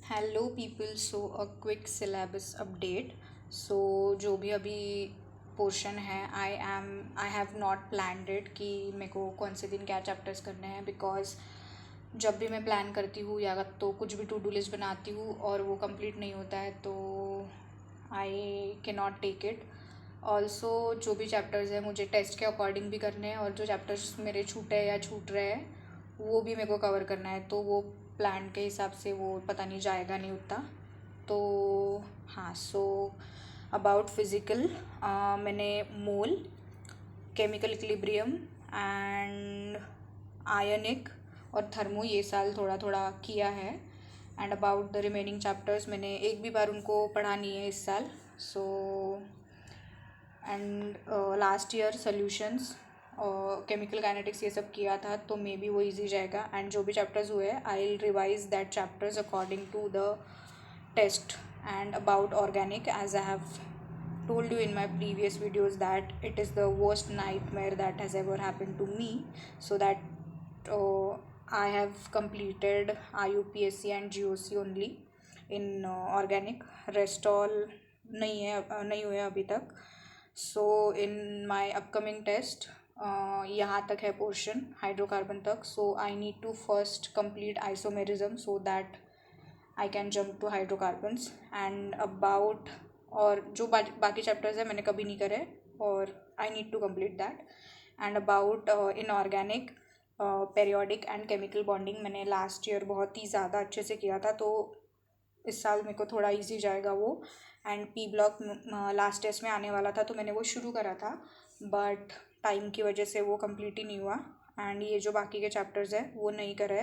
Hello people, so a quick syllabus update. So जो भी अभी पोर्शन है, I have not planned it कि मेरे को कौन से दिन क्या चैप्टर्स करने हैं, बिकॉज जब भी मैं प्लान करती हूँ या तो कुछ भी टू डू लिस्ट बनाती हूँ और वो कंप्लीट नहीं होता है तो आई के नॉट टेक इट। ऑल्सो जो भी चैप्टर्स हैं मुझे टेस्ट के अकॉर्डिंग भी करने हैं, और जो चैप्टर्स मेरे छूटे या छूट रहे हैं वो भी मेरे को कवर करना है, तो वो प्लान के हिसाब से वो पता नहीं जाएगा नहीं उतना। तो हाँ, सो अबाउट फिज़िकल, मैंने मोल, केमिकल इक्विलिब्रियम एंड आयनिक और थर्मो ये साल थोड़ा थोड़ा किया है। And about the remaining chapters मैंने एक भी बार उनको पढ़ा नहीं है इस साल। So and last year solutions और केमिकल काइनेटिक्स ये सब किया था, तो मे बी वो इजी जाएगा। एंड जो भी चैप्टर्स हुए हैं I will revise that chapters according to the test. And about organic, as I have told you in my previous videos that it is the worst nightmare that has ever happened to me, so that I have completed IUPAC and GOC only in organic, rest all नहीं हुए अभी तक। सो इन my upcoming test यहाँ तक है portion hydrocarbon तक, so I need to first complete isomerism so that I can jump to hydrocarbons. And about और जो बाकी चैप्टर्स है मैंने कभी नहीं करे और I need to complete that. And about inorganic, periodic and chemical bonding मैंने लास्ट ईयर बहुत ही ज़्यादा अच्छे से किया था, तो इस साल मेरे को थोड़ा इजी जाएगा वो। And P block last test में आने वाला था तो मैंने वो शुरू करा था, बट टाइम की वजह से वो कंप्लीट ही नहीं हुआ। एंड ये जो बाकी के चैप्टर्स हैं वो नहीं करे,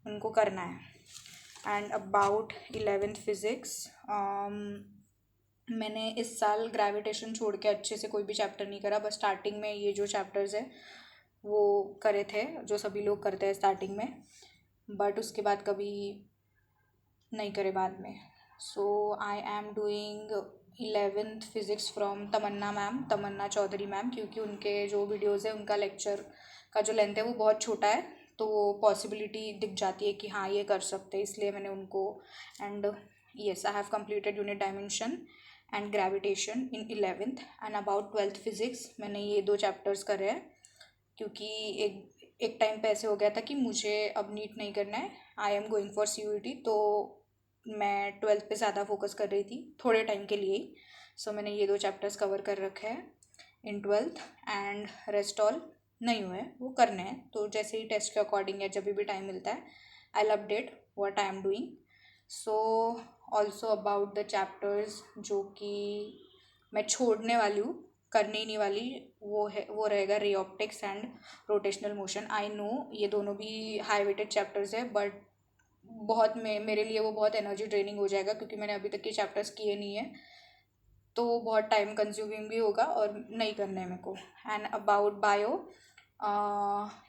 उनको करना है। एंड अबाउट 11th फिज़िक्स, मैंने इस साल ग्रेविटेशन छोड़ के अच्छे से कोई भी चैप्टर नहीं करा, बस स्टार्टिंग में ये जो चैप्टर्स है वो करे थे जो सभी लोग करते हैं स्टार्टिंग में, बट उसके बाद कभी नहीं करे बाद में। So I am doing 11th physics from Tamanna Chaudhary ma'am, क्योंकि उनके जो वीडियोज़ है उनका लेक्चर का जो लेंथ है वो बहुत छोटा है, तो पॉसिबिलिटी दिख जाती है कि हाँ ये कर सकते हैं, इसलिए मैंने उनको। And yes, I have completed unit dimension and gravitation in 11th। And about 12th physics मैंने ये दो चैप्टर्स करे हैं, क्योंकि एक टाइम पे ऐसे हो गया था कि मुझे अब नीट नहीं करना है, I am going for CUET, तो मैं 12th पे ज़्यादा फोकस कर रही थी थोड़े टाइम के लिए ही। सो मैंने ये दो चैप्टर्स कवर कर रखे हैं इन 12th, एंड रेस्ट ऑल नहीं हुए, वो करने हैं, तो जैसे ही टेस्ट के अकॉर्डिंग या जब भी टाइम मिलता है I will update what I am doing. So also about the chapters जो कि मैं छोड़ने वाली हूँ, करने ही नहीं वाली, वो रहेगा ray optics and rotational motion. I know ये दोनों भी हाई वेटेड चैप्टर्स है, बट बहुत मेरे लिए वो बहुत एनर्जी ड्रेनिंग हो जाएगा, क्योंकि मैंने अभी तक ये चैप्टर्स किए नहीं है, तो बहुत टाइम कंज्यूमिंग भी होगा और नहीं करना है मेरे को। एंड अबाउट बायो,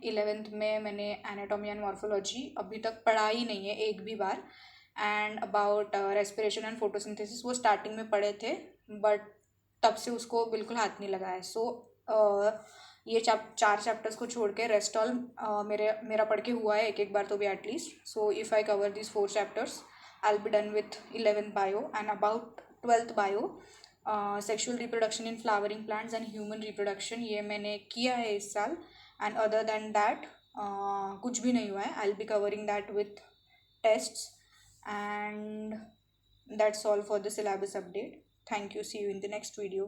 11th में मैंने एनाटॉमी एंड मॉर्फोलॉजी अभी तक पढ़ा ही नहीं है एक भी बार। And about respiration and photosynthesis वो स्टार्टिंग में पढ़े थे, बट तब से उसको बिल्कुल हाथ नहीं लगाया। सो ये चार चैप्टर्स को छोड़ के रेस्ट ऑल मेरा पढ़ के हुआ है एक एक बार तो भी at least. So if I cover this 4 chapters I will be done with 11th bio. And about 12th bio, sexual reproduction in flowering plants and human reproduction ये मैंने किया है इस साल। एंड अदर देन दैट कुछ भी नहीं हुआ है, I will be covering that with tests, and that's all for the syllabus update. Thank you, see you in the next video.